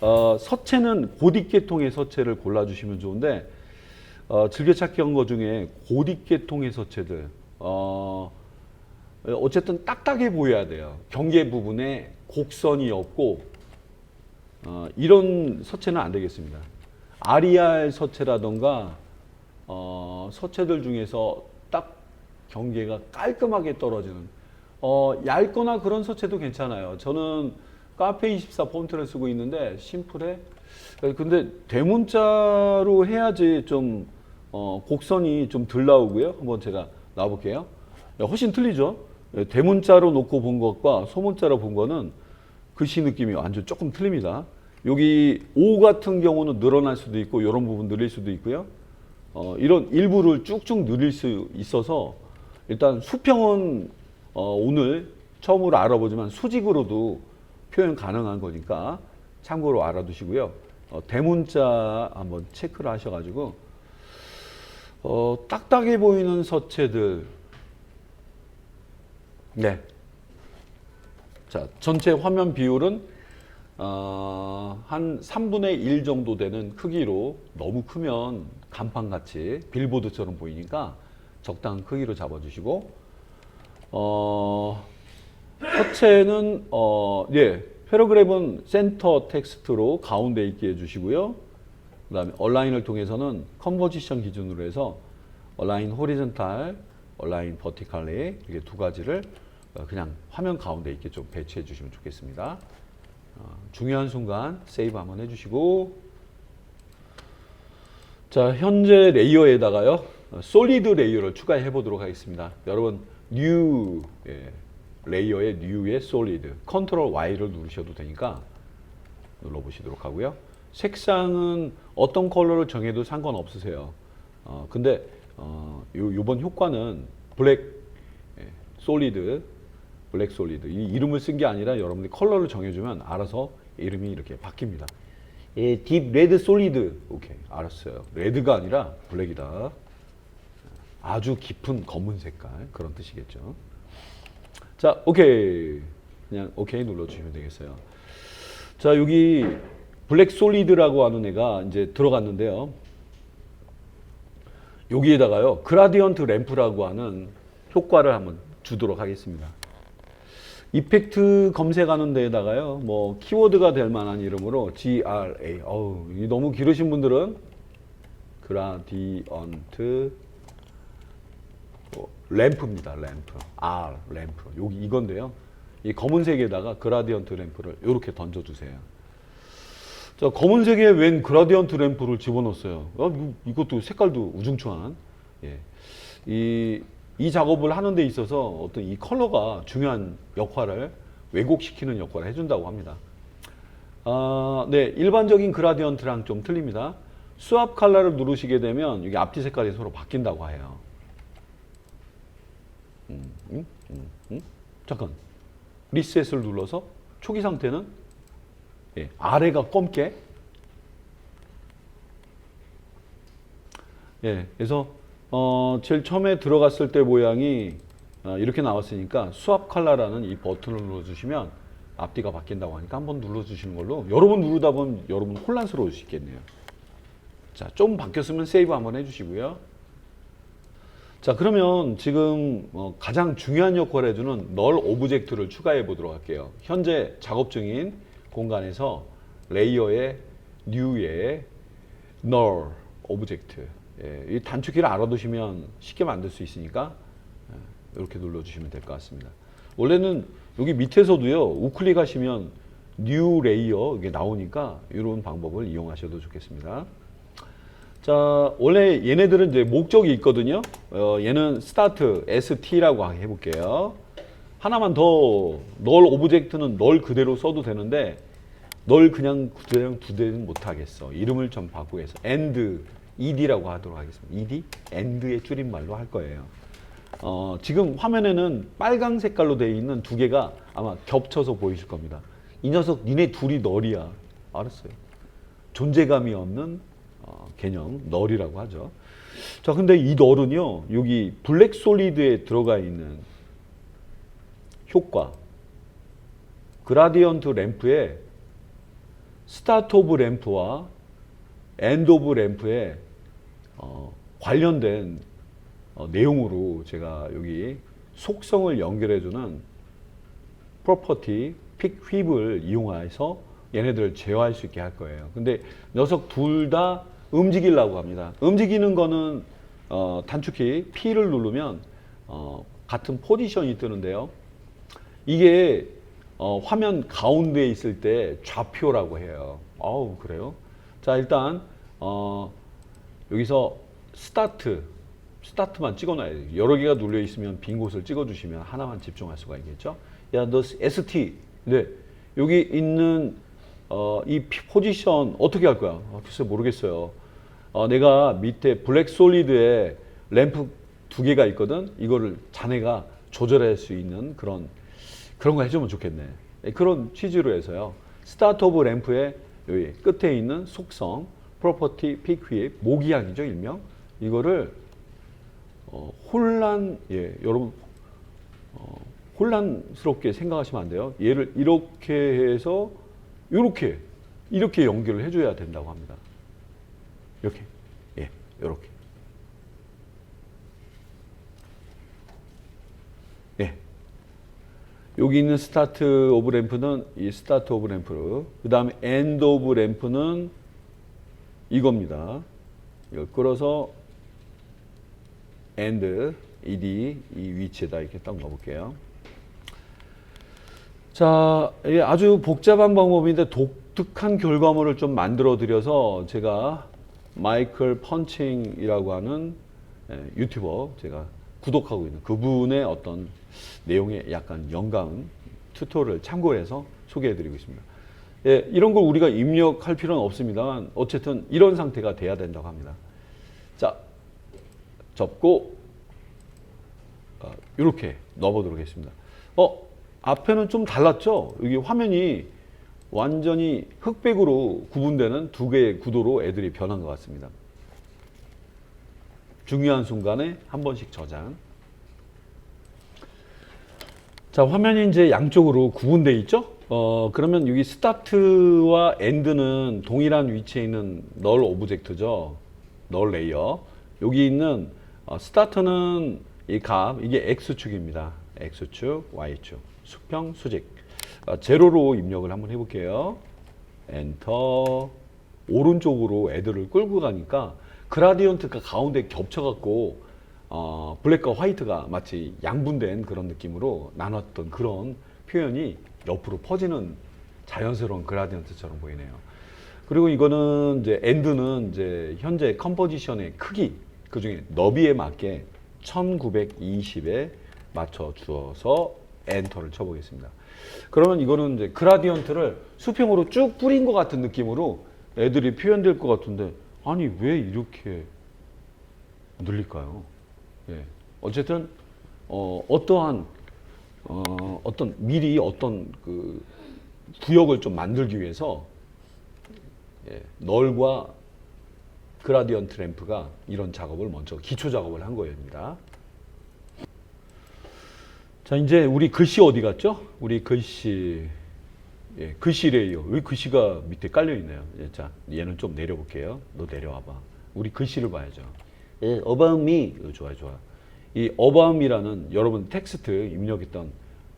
서체는 고딕계통의 서체를 골라주시면 좋은데 즐겨찾기 한 거 중에 고딕계통의 서체들 어쨌든 딱딱해 보여야 돼요. 경계 부분에 곡선이 없고 이런 서체는 안 되겠습니다. RER 서체라던가 서체들 중에서 딱 경계가 깔끔하게 떨어지는 얇거나 그런 서체도 괜찮아요. 저는 카페24 폰트를 쓰고 있는데 심플해. 근데 대문자로 해야지 좀 곡선이 좀 덜 나오고요. 한번 제가 놔볼게요. 훨씬 틀리죠. 대문자로 놓고 본 것과 소문자로 본 거는 글씨 느낌이 완전 조금 틀립니다. 여기 O 같은 경우는 늘어날 수도 있고 이런 부분 늘릴 수도 있고요. 이런 일부를 쭉쭉 늘릴 수 있어서 일단 수평은 오늘 처음으로 알아보지만 수직으로도 표현 가능한 거니까 참고로 알아두시고요. 대문자 한번 체크를 하셔가지고 딱딱해 보이는 서체들. 네. 자, 전체 화면 비율은 한 3분의 1 정도 되는 크기로, 너무 크면 간판같이 빌보드처럼 보이니까 적당한 크기로 잡아주시고 서체는 예, 패러그래프는 센터 텍스트로 가운데 있게 해주시고요. 그 다음에 얼라인을 통해서는 컨버지션 기준으로 해서 얼라인 호리존탈, 얼라인 버티칼리 이렇게 두 가지를 그냥 화면 가운데 있게 좀 배치해 주시면 좋겠습니다. 중요한 순간 세이브 한번 해주시고, 자, 현재 레이어에다가요 솔리드 레이어를 추가해 보도록 하겠습니다. 여러분 뉴 레이어의 뉴의 솔리드 컨트롤 Y를 누르셔도 되니까 눌러보시도록 하고요. 색상은 어떤 컬러를 정해도 상관없으세요. 근데 요번 효과는 블랙 솔리드, 블랙 솔리드 이 이름을 쓴 게 아니라 여러분들이 컬러를 정해주면 알아서 이름이 이렇게 바뀝니다. 딥 레드 솔리드, 오케이, 알았어요. 레드가 아니라 블랙이다. 아주 깊은 검은 색깔, 그런 뜻이겠죠. 자, 오케이. 그냥 오케이 눌러주시면 되겠어요. 자, 여기 블랙 솔리드라고 하는 애가 이제 들어갔는데요. 여기에다가요 그라디언트 램프라고 하는 효과를 한번 주도록 하겠습니다. 이펙트 검색하는 데에다가요 뭐 키워드가 될 만한 이름으로 GRA, 너무 길으신 분들은 그라디언트 램프입니다. 램프, R 램프, 여기 이건데요. 이 검은색에다가 그라디언트 램프를 이렇게 던져주세요. 자, 검은색에 웬 그라디언트 램프를 집어넣었어요. 이것도 색깔도 우중충한. 예. 이 작업을 하는 데 있어서 어떤 이 컬러가 중요한 역할을, 왜곡시키는 역할을 해준다고 합니다. 네, 일반적인 그라디언트랑 좀 틀립니다. 스왑 컬러를 누르시게 되면 여기 앞뒤 색깔이 서로 바뀐다고 해요. 잠깐, 리셋을 눌러서 초기 상태는 아래가 검게, 그래서 제일 처음에 들어갔을 때 모양이 이렇게 나왔으니까 스왑 컬러라는 이 버튼을 눌러주시면 앞뒤가 바뀐다고 하니까 한번 눌러주시는 걸로. 여러 번 누르다 보면 여러분 혼란스러울 수 있겠네요. 자, 좀 바뀌었으면 세이브 한번 해주시고요. 자, 그러면 지금 가장 중요한 역할을 해주는 널 오브젝트를 추가해 보도록 할게요. 현재 작업 중인 공간에서 레이어의 뉴의 널 오브젝트, 이 단축키를 알아두시면 쉽게 만들 수 있으니까 이렇게 눌러주시면 될 것 같습니다. 원래는 여기 밑에서도요 우클릭 하시면 뉴 레이어 이게 나오니까 이런 방법을 이용하셔도 좋겠습니다. 자, 원래 얘네들은 이제 목적이 있거든요. 얘는 스타트 ST라고 해볼게요. 하나만 더, 널 오브젝트는 널 그대로 써도 되는데 널 그냥 그대로 두대는 못하겠어. 이름을 좀 바꾸겠어. and, ed라고 하도록 하겠습니다. ed, and의 줄임말로 할 거예요. 지금 화면에는 빨강 색깔로 되어 있는 두 개가 아마 겹쳐서 보이실 겁니다. 이 녀석 니네 둘이 널이야. 알았어요. 존재감이 없는 개념, 널이라고 하죠. 자, 근데 이 널은요, 여기 블랙 솔리드에 들어가 있는 효과, 그라디언트 램프의 스타트 오브 램프와 엔드 오브 램프에 관련된 내용으로 제가 여기 속성을 연결해주는 프로퍼티 픽 휩을 이용해서 얘네들을 제어할 수 있게 할 거예요. 근데 녀석 둘 다 움직이려고 합니다. 움직이는 거는 단축키 P를 누르면 같은 포지션이 뜨는데요. 이게 화면 가운데에 있을 때 좌표라고 해요. 아우, 그래요? 자, 일단 여기서 스타트만 찍어놔야 돼요. 여러 개가 눌려 있으면 빈 곳을 찍어주시면 하나만 집중할 수가 있겠죠. 야, 너 ST. 네, 여기 있는 이 포지션 어떻게 할 거야? 글쎄 모르겠어요. 내가 밑에 블랙 솔리드에 램프 2개가 있거든. 이거를 자네가 조절할 수 있는 그런 거 해주면 좋겠네. 그런 취지로 해서요. 스타트 오브 램프의 여기 끝에 있는 속성, 프로퍼티 픽 휩, 모기향이죠, 일명. 이거를 여러분 혼란스럽게 생각하시면 안 돼요. 얘를 이렇게 해서 이렇게 연결을 해줘야 된다고 합니다. 이렇게, 이렇게. 여기 있는 스타트 오브 램프는 이 스타트 오브 램프, 그 다음에 엔드 오브 램프는 이겁니다. 이걸 끌어서 엔드, ED 이 위치에다 이렇게 딱 넣어볼게요. 자, 이게 아주 복잡한 방법인데 독특한 결과물을 좀 만들어 드려서 제가 마이클 펀칭이라고 하는 유튜버 제가 구독하고 있는 그분의 어떤 내용에 약간 영감 튜토리얼을 참고해서 소개해 드리고 있습니다. 이런 걸 우리가 입력할 필요는 없습니다만 어쨌든 이런 상태가 돼야 된다고 합니다. 자, 접고 이렇게 넣어보도록 하겠습니다. 앞에는 좀 달랐죠? 여기 화면이 완전히 흑백으로 구분되는 두 개의 구도로 애들이 변한 것 같습니다. 중요한 순간에 한 번씩 저장. 자, 화면이 이제 양쪽으로 구분되어 있죠? 그러면 여기 스타트와 엔드는 동일한 위치에 있는 널 오브젝트죠. 널 레이어. 여기 있는 스타트는 이 값, 이게 X축입니다. X축, Y축, 수평, 수직. 제로로 입력을 한번 해볼게요. 엔터. 오른쪽으로 애들을 끌고 가니까 그라디언트가 가운데 겹쳐갖고 블랙과 화이트가 마치 양분된 그런 느낌으로 나눴던 그런 표현이 옆으로 퍼지는 자연스러운 그라디언트처럼 보이네요. 그리고 이거는 이제 엔드는 이제 현재 컴포지션의 크기, 그 중에 너비에 맞게 1920에 맞춰 주어서 엔터를 쳐보겠습니다. 그러면 이거는 이제 그라디언트를 수평으로 쭉 뿌린 것 같은 느낌으로 애들이 표현될 것 같은데, 아니 왜 이렇게 늘릴까요? 어쨌든 어떠한 미리 어떤 그 구역을 좀 만들기 위해서 널과 그라디언트 램프가 이런 작업을 먼저 기초 작업을 한 거입니다. 자, 이제 우리 글씨 어디 갔죠? 우리 글씨, 글씨 레이어. 왜 글씨가 밑에 깔려 있네요. 자, 얘는 좀 내려볼게요. 너 내려와봐. 우리 글씨를 봐야죠. About me. 좋아. 이 About me라는 여러분 텍스트 입력했던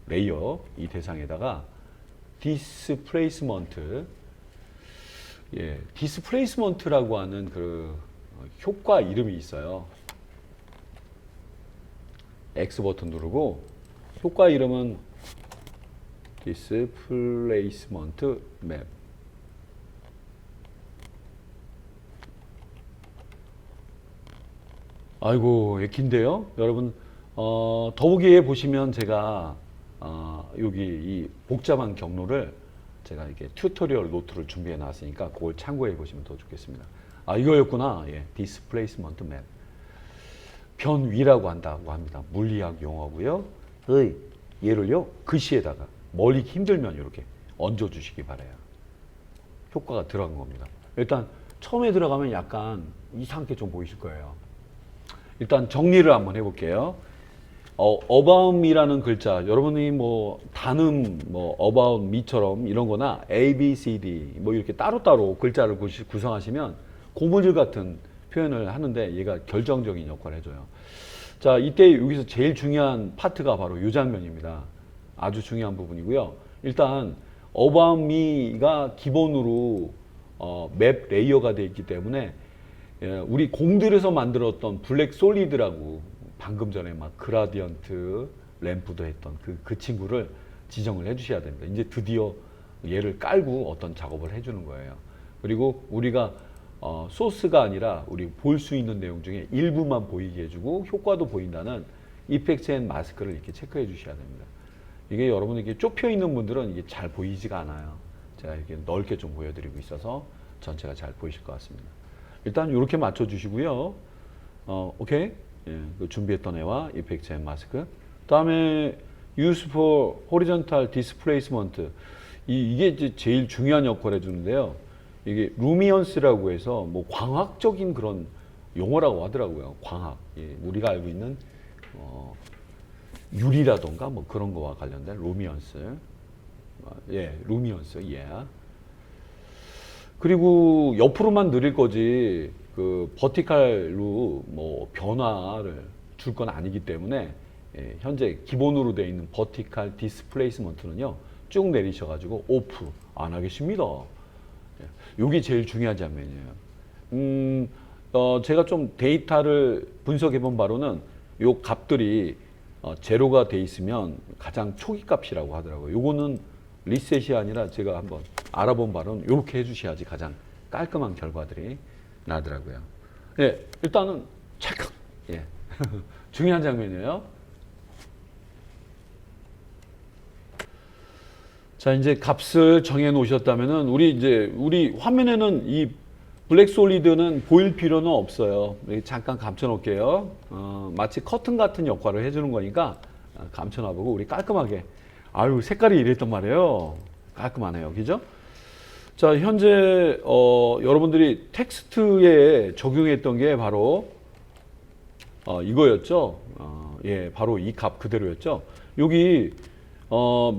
레이어 이 대상에다가 displacement, displacement라고 하는 그 효과 이름이 있어요. X 버튼 누르고 효과 이름은 displacement map. 아이고, 긴데요. 여러분, 더보기에 보시면 제가 여기 이 복잡한 경로를 제가 이렇게 튜토리얼 노트를 준비해 놨으니까 그걸 참고해 보시면 더 좋겠습니다. 이거였구나. displacement map. 변위라고 한다고 합니다. 물리학 용어고요. 얘를요, 글씨에다가 멀리 힘들면 이렇게 얹어 주시기 바라요. 효과가 들어간 겁니다. 일단 처음에 들어가면 약간 이상하게 좀 보이실 거예요. 일단 정리를 한번 해볼게요. about me라는 글자, 여러분이 뭐 단음, 뭐 about me처럼 이런 거나 A, B, C, D 뭐 이렇게 따로따로 글자를 구성하시면 고무줄 같은 표현을 하는데 얘가 결정적인 역할을 해줘요. 자, 이때 여기서 제일 중요한 파트가 바로 이 장면입니다. 아주 중요한 부분이고요. 일단 about me가 기본으로 맵 레이어가 되어 있기 때문에 우리 공들에서 만들었던 블랙 솔리드라고 방금 전에 막 그라디언트 램프도 했던 그 친구를 지정을 해 주셔야 됩니다. 이제 드디어 얘를 깔고 어떤 작업을 해주는 거예요. 그리고 우리가 소스가 아니라 우리 볼 수 있는 내용 중에 일부만 보이게 해주고 효과도 보인다는 이펙트 앤 마스크를 이렇게 체크해 주셔야 됩니다. 이게 여러분에게 좁혀 있는 분들은 이게 잘 보이지가 않아요. 제가 이렇게 넓게 좀 보여드리고 있어서 전체가 잘 보이실 것 같습니다. 일단 이렇게 맞춰 주시고요. 오케이. 예, 그 준비했던 애와 이펙트 앤 마스크. 다음에 use for horizontal displacement. 이게 이제 제일 중요한 역할을 해주는데요. 이게 루미언스라고 해서 뭐 광학적인 그런 용어라고 하더라고요. 광학. 예, 우리가 알고 있는 유리라던가 뭐 그런 거와 관련된 루미언스. 예, 루미언스. 예. 그리고 옆으로만 느릴 거지 그 버티칼로 뭐 변화를 줄 건 아니기 때문에 현재 기본으로 되어 있는 버티칼 디스플레이스먼트는요 쭉 내리셔가지고 오프 안 하겠습니다. 이게 제일 중요한 장면이에요. 제가 좀 데이터를 분석해 본 바로는 요 값들이 제로가 돼 있으면 가장 초기 값이라고 하더라고요. 요거는 리셋이 아니라 제가 한번 알아본 바로는 이렇게 해주셔야지 가장 깔끔한 결과들이 나더라고요. 예, 일단은 찰칵. 예. 중요한 장면이에요. 자, 이제 값을 정해 놓으셨다면은 우리 화면에는 이 블랙 솔리드는 보일 필요는 없어요. 잠깐 감춰 놓을게요. 마치 커튼 같은 역할을 해주는 거니까 감춰 놔보고 우리 깔끔하게. 아유, 색깔이 이랬단 말이에요. 깔끔하네요. 그죠? 자, 현재 여러분들이 텍스트에 적용했던 게 바로 이거였죠. 예, 바로 이 값 그대로였죠. 여기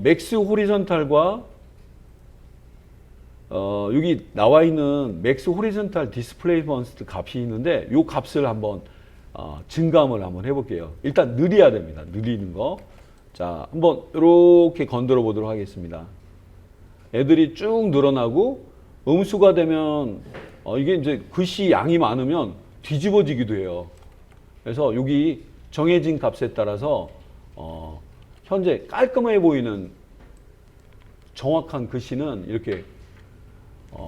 맥스 호리전탈과 여기 나와 있는 맥스 호리전탈 디스플레이먼트 값이 있는데 이 값을 한번 증감을 한번 해볼게요. 일단 느려야 됩니다. 느리는 거. 자, 한번 이렇게 건드려 보도록 하겠습니다. 애들이 쭉 늘어나고 음수가 되면 이게 이제 글씨 양이 많으면 뒤집어지기도 해요. 그래서 여기 정해진 값에 따라서 현재 깔끔해 보이는 정확한 글씨는 이렇게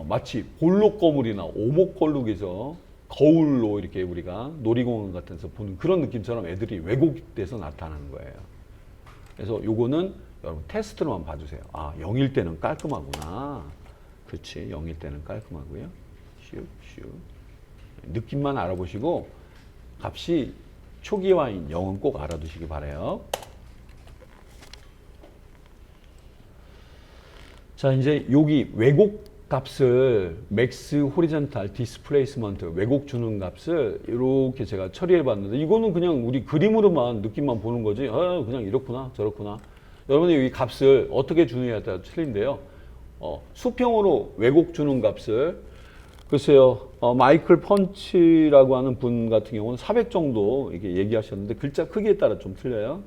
마치 볼록거물이나 오목걸룩에서 거울로 이렇게 우리가 놀이공원 같은 데서 보는 그런 느낌처럼 애들이 왜곡돼서 나타나는 거예요. 그래서 요거는 여러분 테스트로만 봐주세요. 아, 0일 때는 깔끔하구나. 그렇지, 0일 때는 깔끔하고요. 슉슉. 느낌만 알아보시고 값이 초기화인 0은 꼭 알아두시기 바라요. 자, 이제 여기 왜곡 값을 맥스 호리전탈 디스플레이스먼트 왜곡 주는 값을 이렇게 제가 처리해 봤는데 이거는 그냥 우리 그림으로만 느낌만 보는 거지 그냥 이렇구나 저렇구나. 여러분이 이 값을 어떻게 주느냐에 따라 틀린데요. 수평으로 왜곡 주는 값을 글쎄요, 마이클 펀치라고 하는 분 같은 경우는 400 정도 이렇게 얘기하셨는데 글자 크기에 따라 좀 틀려요.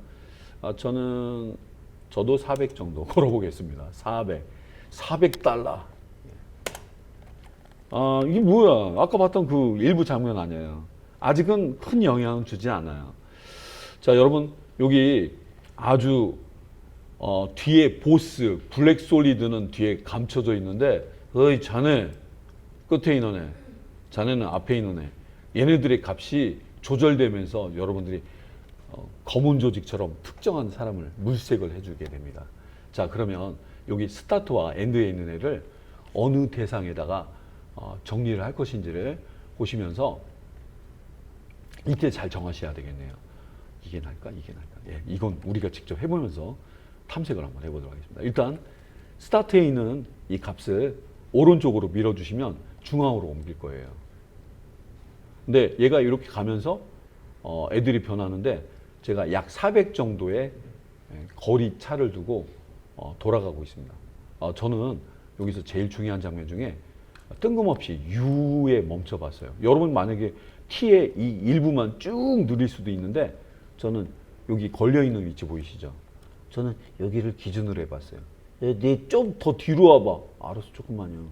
저도 400 정도 걸어보겠습니다. 400달러. 이게 뭐야? 아까 봤던 그 일부 장면 아니에요. 아직은 큰 영향을 주지 않아요. 자, 여러분 여기 아주 뒤에 보스 블랙 솔리드는 뒤에 감춰져 있는데 어이 자네 끝에 있는 애, 자네는 앞에 있는 애, 얘네들의 값이 조절되면서 여러분들이 검은 조직처럼 특정한 사람을 물색을 해주게 됩니다. 자, 그러면 여기 스타트와 엔드에 있는 애를 어느 대상에다가 정리를 할 것인지를 보시면서 이때 잘 정하셔야 되겠네요. 이게 날까? 이게 날까? 예, 이건 우리가 직접 해보면서 탐색을 한번 해보도록 하겠습니다. 일단 스타트에 있는 이 값을 오른쪽으로 밀어주시면 중앙으로 옮길 거예요. 근데 얘가 이렇게 가면서 애들이 변하는데 제가 약 400 정도의 거리 차를 두고 돌아가고 있습니다. 저는 여기서 제일 중요한 장면 중에 뜬금없이 U에 멈춰봤어요. 여러분 만약에 T의 이 일부만 쭉 누릴 수도 있는데 저는 여기 걸려있는 위치 보이시죠? 저는 여기를 기준으로 해봤어요. 네, 좀 더 뒤로 와봐. 알았어, 조금만요.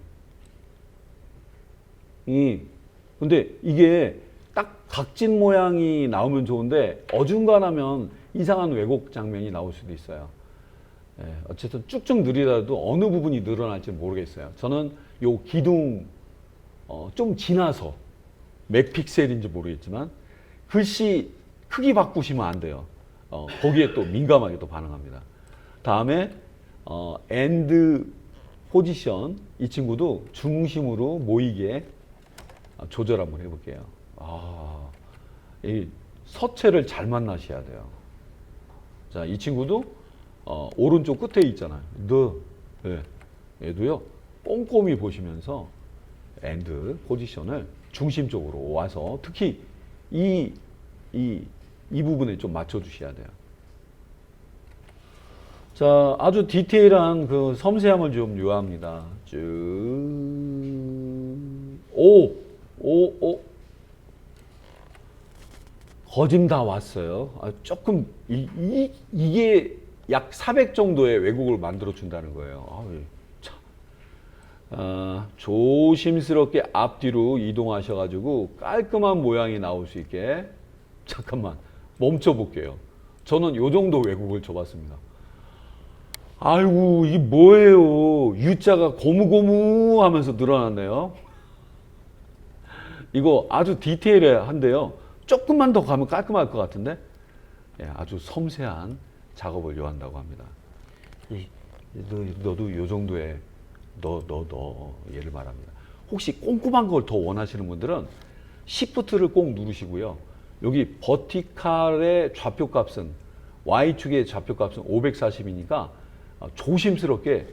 근데 이게 딱 각진 모양이 나오면 좋은데 어중간하면 이상한 왜곡 장면이 나올 수도 있어요. 어쨌든 쭉쭉 느리더라도 어느 부분이 늘어날지 모르겠어요. 저는 요 기둥 좀 지나서 몇 픽셀인지 모르겠지만 글씨 크기 바꾸시면 안 돼요. 거기에 또 민감하게 또 반응합니다. 다음에 엔드 포지션, 이 친구도 중심으로 모이게 조절 한번 해볼게요. 이 서체를 잘 만나셔야 돼요. 자, 이 친구도 오른쪽 끝에 있잖아요. 얘도요 꼼꼼히 보시면서 엔드 포지션을 중심 쪽으로 와서 특히 이 부분에 좀 맞춰 주셔야 돼요. 자, 아주 디테일한 그 섬세함을 좀 요합니다. 쭉. 거짐 다 왔어요. 조금, 이게 약 400 정도의 왜곡을 만들어 준다는 거예요. 조심스럽게 앞뒤로 이동하셔가지고 깔끔한 모양이 나올 수 있게. 잠깐만, 멈춰 볼게요. 저는 요 정도 왜곡을 줘봤습니다. 아이고, 이게 뭐예요? U자가 고무고무 하면서 늘어났네요. 이거 아주 디테일한데요. 조금만 더 가면 깔끔할 것 같은데? 아주 섬세한 작업을 요한다고 합니다. 너도 요 정도의, 얘를 말합니다. 혹시 꼼꼼한 걸 더 원하시는 분들은 Shift를 꼭 누르시고요. 여기 버티칼의 좌표값은, Y축의 좌표값은 540이니까 조심스럽게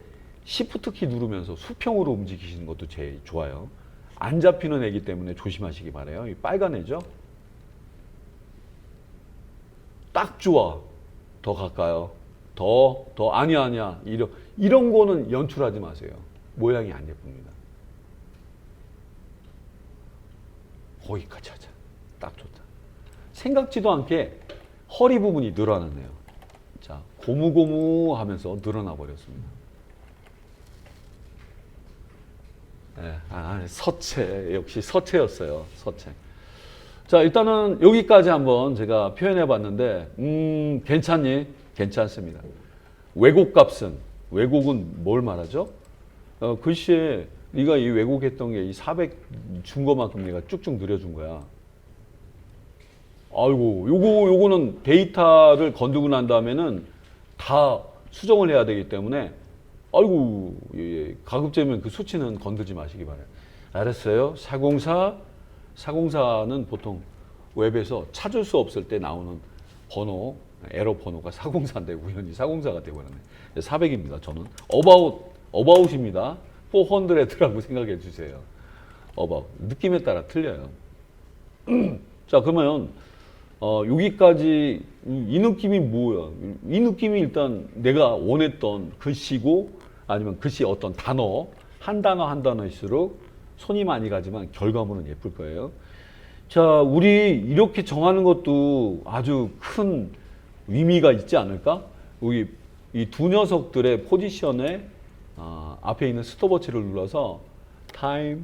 Shift 키 누르면서 수평으로 움직이시는 것도 제일 좋아요. 안 잡히는 애기 때문에 조심하시기 바라요. 이 빨간 애죠? 딱 좋아. 더 가까요. 아니야. 이런 거는 연출하지 마세요. 모양이 안 예쁩니다. 거기까지 하자. 딱 좋다. 생각지도 않게 허리 부분이 늘어났네요. 자, 고무고무 하면서 늘어나 버렸습니다. 서체. 역시 서체였어요. 서체. 자, 일단은 여기까지 한번 제가 표현해 봤는데, 괜찮니? 괜찮습니다. 왜곡은 뭘 말하죠? 글씨에 네가 이 왜곡했던 게 이 400 준 것만큼 내가 쭉쭉 늘려준 거야. 아이고, 요거는 데이터를 건들고 난 다음에는 다 수정을 해야 되기 때문에, 아이고, 가급적이면 그 수치는 건들지 마시기 바라요. 알았어요? 404는 보통 웹에서 찾을 수 없을 때 나오는 번호, 에러 번호가 404인데 우연히 404가 되어버렸네. 400입니다. 저는 어바웃입니다. 400라고 생각해 주세요. 어바웃. 느낌에 따라 틀려요. 자, 그러면 여기까지 이 느낌이 뭐야? 이 느낌이 일단 내가 원했던 글씨고 아니면 글씨 어떤 단어 한 단어일수록 손이 많이 가지만 결과물은 예쁠 거예요. 자, 우리 이렇게 정하는 것도 아주 큰 의미가 있지 않을까? 여기 이 두 녀석들의 포지션에 앞에 있는 스톱워치를 눌러서 Time,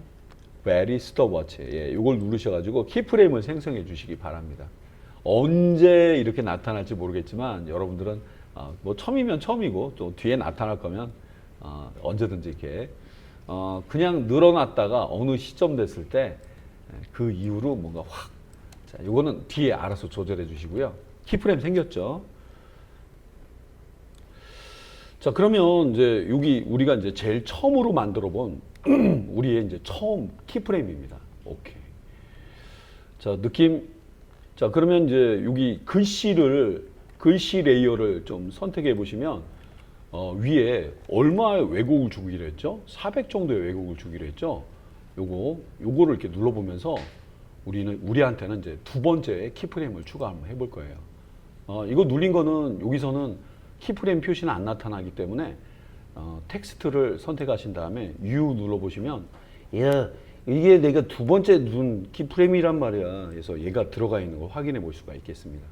Very Stopwatch, 이걸 누르셔가지고 키프레임을 생성해 주시기 바랍니다. 언제 이렇게 나타날지 모르겠지만 여러분들은 뭐 처음이면 처음이고 또 뒤에 나타날 거면 언제든지 이렇게 그냥 늘어났다가 어느 시점 됐을 때 그 이후로 뭔가 확, 자, 요거는 뒤에 알아서 조절해 주시고요. 키프레임 생겼죠? 자, 그러면 이제 여기 우리가 이제 제일 처음으로 만들어 본 우리의 이제 처음 키프레임입니다. 오케이. 자, 자, 그러면 이제 여기 글씨 레이어를 좀 선택해 보시면 위에 얼마의 왜곡을 주기로 했죠? 400 정도의 왜곡을 주기로 했죠? 요거를 이렇게 눌러보면서 우리한테는 이제 두 번째 키프레임을 추가 한번 해볼 거예요. 이거 눌린 거는 여기서는 키프레임 표시는 안 나타나기 때문에 텍스트를 선택하신 다음에 U 눌러보시면 야 이게 내가 두 번째 누른 키프레임이란 말이야. 그래서 얘가 들어가 있는 걸 확인해 볼 수가 있겠습니다.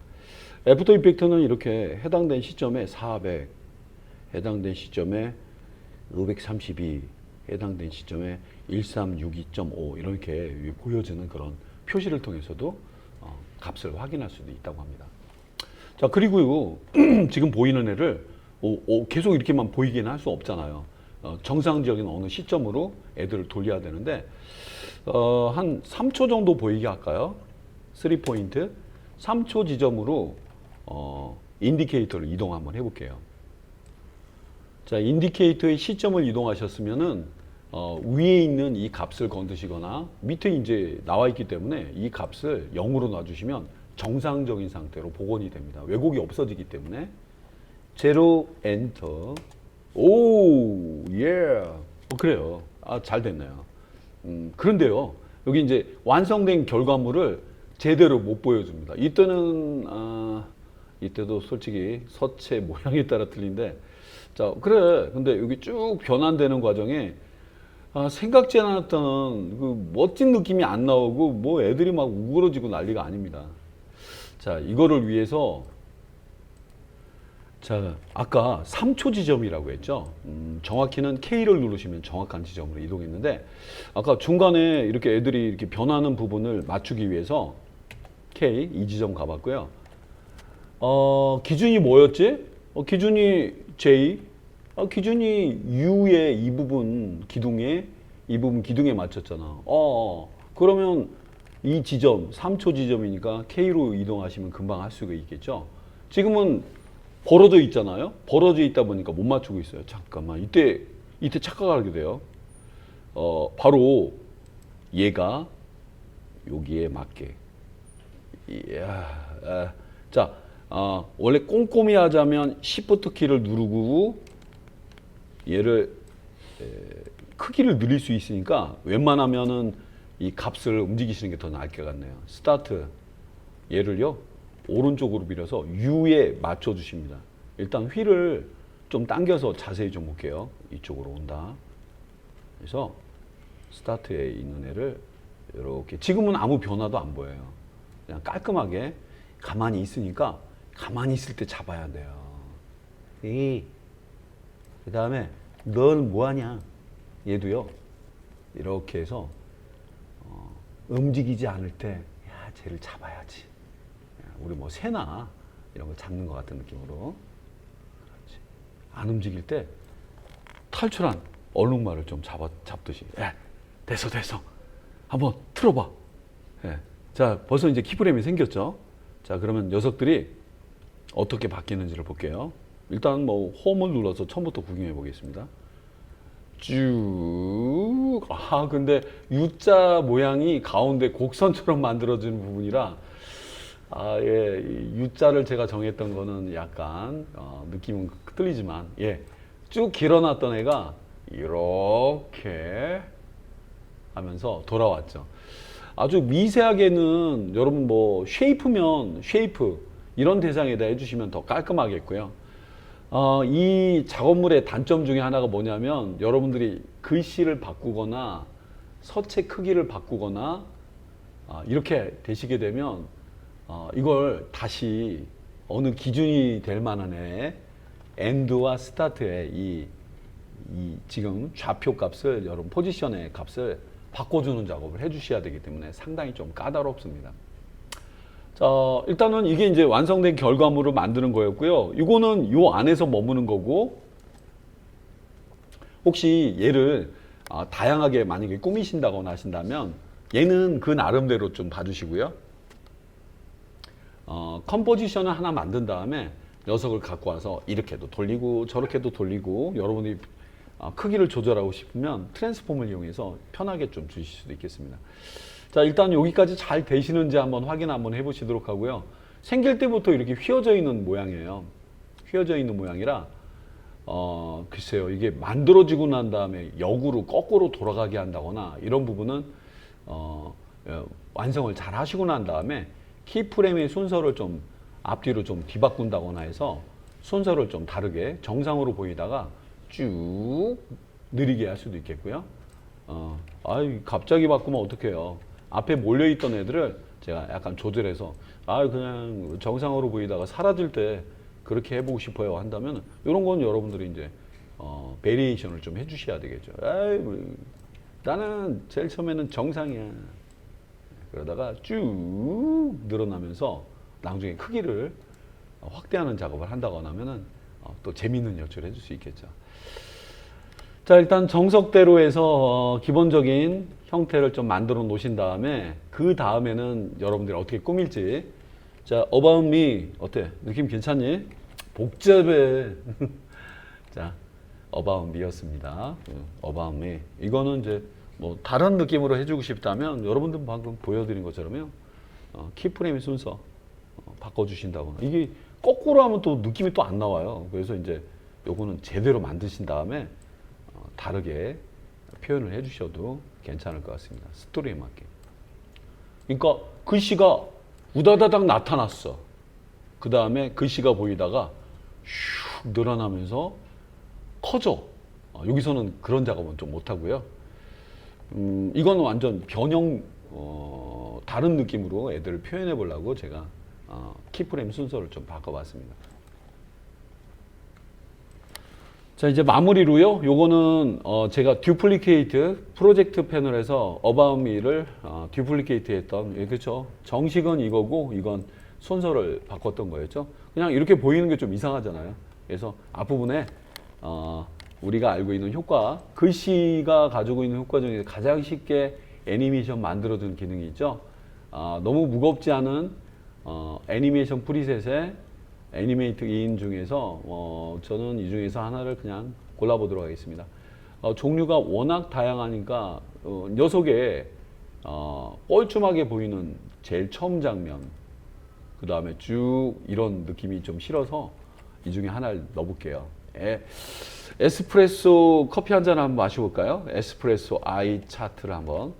애프터 이펙트는 이렇게 해당된 시점에 400, 해당된 시점에 532, 해당된 시점에 1362.5 이렇게 보여지는 그런 표시를 통해서도 값을 확인할 수도 있다고 합니다. 자, 그리고 지금 보이는 애를 계속 이렇게만 보이기는 할 수 없잖아요. 정상적인 어느 시점으로 애들을 돌려야 되는데 한 3초 정도 보이게 할까요? 3포인트 3초 지점으로 인디케이터를 이동 한번 해볼게요. 자, 인디케이터의 시점을 이동하셨으면은 위에 있는 이 값을 건드시거나 밑에 이제 나와 있기 때문에 이 값을 0으로 놔주시면 정상적인 상태로 복원이 됩니다. 왜곡이 없어지기 때문에 제로 엔터. 오, 예. 그래요. 잘 됐네요. 그런데요, 여기 이제 완성된 결과물을 제대로 못 보여줍니다. 이때도 솔직히 서체 모양에 따라 틀린데, 자, 그래. 근데 여기 쭉 변환되는 과정에 생각지 않았던 그 멋진 느낌이 안 나오고 뭐 애들이 막 우그러지고 난리가 아닙니다. 자, 이거를 위해서 자, 아까 3초 지점이라고 했죠. 정확히는 K를 누르시면 정확한 지점으로 이동했는데 아까 중간에 이렇게 애들이 이렇게 변하는 부분을 맞추기 위해서 K 이 지점 가봤고요. 기준이 뭐였지? 기준이 J, 기준이 U의 이 부분 기둥에 맞췄잖아. 그러면 이 지점 3초 지점이니까 K로 이동하시면 금방 할 수가 있겠죠. 지금은 벌어져 있잖아요. 벌어져 있다 보니까 못 맞추고 있어요. 잠깐만, 이때 착각하게 돼요. 바로 얘가 여기에 맞게. 자, 원래 꼼꼼히 하자면 Shift 키를 누르고 얘를 크기를 늘릴 수 있으니까 웬만하면은 이 값을 움직이시는 게 더 나을 것 같네요. 스타트 얘를요 오른쪽으로 밀어서 U에 맞춰 주십니다. 일단 휠을 좀 당겨서 자세히 좀 볼게요. 이쪽으로 온다. 그래서 스타트에 있는 애를 이렇게, 지금은 아무 변화도 안 보여요. 그냥 깔끔하게 가만히 있으니까 가만히 있을 때 잡아야 돼요. 그 다음에 넌 뭐하냐? 얘도요 이렇게 해서 움직이지 않을 때 야, 쟤를 잡아야지. 우리 뭐 새나 이런 거 잡는 것 같은 느낌으로. 그렇지. 안 움직일 때 탈출한 얼룩말을 좀 잡듯이. 됐어. 한번 틀어봐. 자, 벌써 이제 키프레임이 생겼죠. 자, 그러면 녀석들이 어떻게 바뀌는지를 볼게요. 일단 뭐 홈을 눌러서 처음부터 구경해 보겠습니다. 쭉. 근데 U자 모양이 가운데 곡선처럼 만들어지는 부분이라 예, U자를 제가 정했던 거는 약간 느낌은 틀리지만 쭉 길어놨던 애가 이렇게 하면서 돌아왔죠. 아주 미세하게는 여러분 뭐 쉐이프면 쉐이프 이런 대상에다 해주시면 더 깔끔하겠고요. 이 작업물의 단점 중에 하나가 뭐냐면 여러분들이 글씨를 바꾸거나 서체 크기를 바꾸거나 이렇게 되시게 되면 이걸 다시 어느 기준이 될 만한 엔드와 스타트의 이 지금 좌표 값을 여러분 포지션의 값을 바꿔주는 작업을 해주셔야 되기 때문에 상당히 좀 까다롭습니다. 자, 일단은 이게 이제 완성된 결과물을 만드는 거였고요. 이거는 요 안에서 머무는 거고, 혹시 얘를 다양하게 만약에 꾸미신다거나 하신다면 얘는 그 나름대로 좀 봐주시고요. 컴포지션을 하나 만든 다음에 녀석을 갖고 와서 이렇게도 돌리고 저렇게도 돌리고, 여러분이 크기를 조절하고 싶으면 트랜스폼을 이용해서 편하게 좀 주실 수도 있겠습니다. 자, 일단 여기까지 잘 되시는지 한번 확인 한번 해보시도록 하고요. 생길 때부터 이렇게 휘어져 있는 모양이에요. 휘어져 있는 모양이라 글쎄요, 이게 만들어지고 난 다음에 역으로 거꾸로 돌아가게 한다거나 이런 부분은 완성을 잘 하시고 난 다음에 키프레임의 순서를 좀 앞뒤로 좀 뒤바꾼다거나 해서 순서를 좀 다르게 정상으로 보이다가 쭉 느리게 할 수도 있겠고요. 아이 갑자기 바꾸면 어떡해요. 앞에 몰려있던 애들을 제가 약간 조절해서 그냥 정상으로 보이다가 사라질 때 그렇게 해보고 싶어요 한다면 이런 건 여러분들이 이제 베리에이션을 좀 해주셔야 되겠죠. 나는 제일 처음에는 정상이야. 그러다가 쭉 늘어나면서 나중에 크기를 확대하는 작업을 한다거나 하면은 또 재미있는 연출을 해줄 수 있겠죠. 자, 일단 정석대로 해서 기본적인 형태를 좀 만들어 놓으신 다음에 그 다음에는 여러분들이 어떻게 꾸밀지. 자, About Me 어때? 느낌 괜찮니? 복잡해. 자, About Me였습니다. About Me. 이거는 이제 뭐 다른 느낌으로 해주고 싶다면 여러분들 방금 보여드린 것처럼요. 키프레임 순서 바꿔주신다거나 이게 거꾸로 하면 또 느낌이 또 안 나와요. 그래서 이제 요거는 제대로 만드신 다음에 다르게 표현을 해주셔도 괜찮을 것 같습니다. 스토리에 맞게. 그러니까 글씨가 우다다닥 나타났어. 그 다음에 글씨가 보이다가 슉 늘어나면서 커져. 여기서는 그런 작업은 좀 못하고요. 이건 완전 변형 다른 느낌으로 애들을 표현해 보려고 제가 키프레임 순서를 좀 바꿔봤습니다. 자, 이제 마무리로요. 요거는 제가 듀플리케이트 프로젝트 패널에서 About Me를 듀플리케이트 했던, 그렇죠. 정식은 이거고 이건 순서를 바꿨던 거였죠. 그냥 이렇게 보이는 게 좀 이상하잖아요. 그래서 앞부분에 우리가 알고 있는 효과, 글씨가 가지고 있는 효과 중에 가장 쉽게 애니메이션 만들어주는 기능이 있죠. 너무 무겁지 않은 애니메이션 프리셋의 애니메이트 인 중에서 저는 이 중에서 하나를 그냥 골라보도록 하겠습니다. 종류가 워낙 다양하니까 녀석의 뻘쭘하게 보이는 제일 처음 장면, 그 다음에 쭉 이런 느낌이 좀 싫어서 이 중에 하나를 넣어볼게요. 에스프레소 커피 한 잔 한번 마셔볼까요? 에스프레소 아이 차트를 한번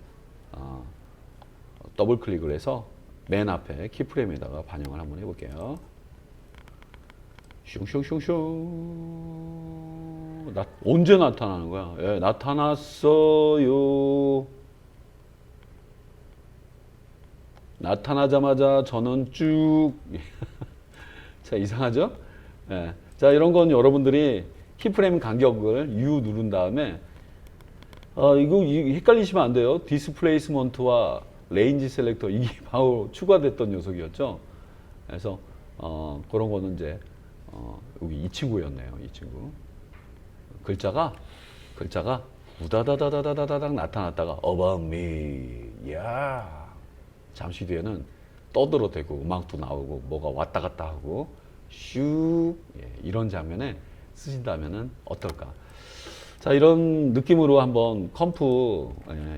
더블 클릭을 해서 맨 앞에 키프레임에다가 반영을 한번 해볼게요. 슝슝슝슝. 언제 나타나는 거야? 예, 나타났어요. 나타나자마자 저는 쭉. 자, 이상하죠? 예. 자, 이런 건 여러분들이 키프레임 간격을 U 누른 다음에 이거 헷갈리시면 안 돼요. 디스플레이스먼트와 레인지 셀렉터 이게 바로 추가됐던 녀석이었죠. 그래서 그런 거는 이제 여기 이 친구였네요. 이 친구. 글자가 우다다다다다다닥 나타났다가 About Me. 야. 잠시 뒤에는 떠들어대고 음악도 나오고 뭐가 왔다 갔다 하고 슉. 예, 이런 장면에 쓰신다면은 어떨까? 자, 이런 느낌으로 한번 컴프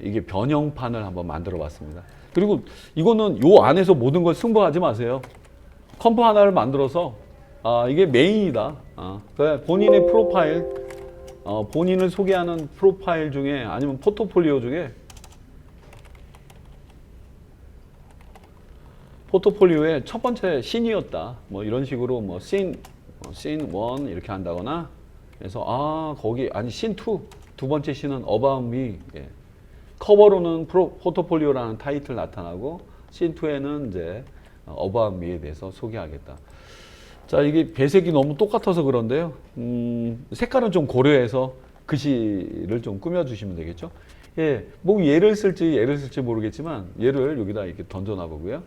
이게 변형판을 한번 만들어 봤습니다. 그리고 이거는 요 안에서 모든 걸 승부하지 마세요. 컴프 하나를 만들어서 이게 메인이다. 그래, 본인의 프로파일, 본인을 소개하는 프로파일 중에 아니면 포트폴리오 중에 포트폴리오의 첫 번째 씬이었다. 뭐 이런 식으로 뭐 씬 1 이렇게 한다거나 그래서 거기 아니 씬 2, 두 번째 씬은 About Me. 예. 커버로는 포트폴리오라는 타이틀 나타나고 씬 2에는 이제 About Me에 대해서 소개하겠다. 자, 이게 배색이 너무 똑같아서 그런데요. 색깔은 좀 고려해서 글씨를 좀 꾸며주시면 되겠죠. 예, 뭐 얘를 쓸지 모르겠지만 얘를 여기다 이렇게 던져놔 보고요.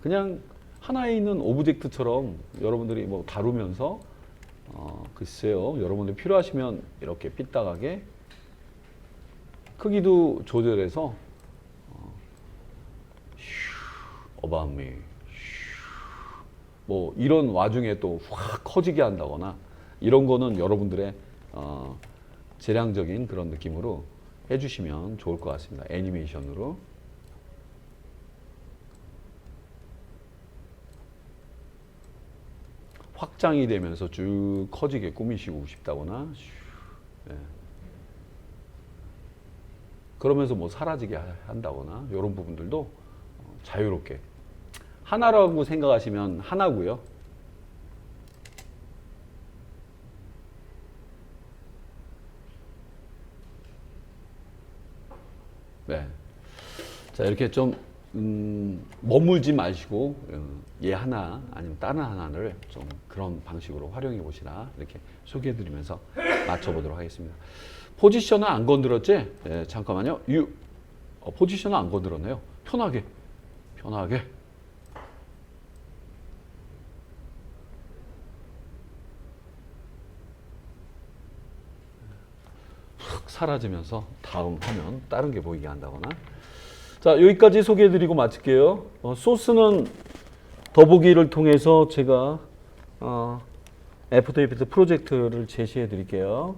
그냥 하나에 있는 오브젝트처럼 여러분들이 뭐 다루면서 글쎄요, 여러분들 필요하시면 이렇게 삐딱하게 크기도 조절해서 About Me 뭐 이런 와중에 또 확 커지게 한다거나 이런 거는 여러분들의 재량적인 그런 느낌으로 해주시면 좋을 것 같습니다. 애니메이션으로. 확장이 되면서 쭉 커지게 꾸미시고 싶다거나 네. 그러면서 뭐 사라지게 한다거나 이런 부분들도 자유롭게 하나라고 생각하시면 하나고요. 네. 자, 이렇게 좀 머물지 마시고 얘 하나 아니면 다른 하나를 좀 그런 방식으로 활용해 보시라 이렇게 소개해 드리면서 맞춰보도록 하겠습니다. 포지션은 안 건드렸지? 네, 잠깐만요. 포지션은 안 건드렸네요. 편하게 훅 사라지면서 다음 화면 다른 게 보이게 한다거나. 자, 여기까지 소개해드리고 마칠게요. 소스는 더보기를 통해서 제가 애프터 이펙트 프로젝트를 제시해 드릴게요.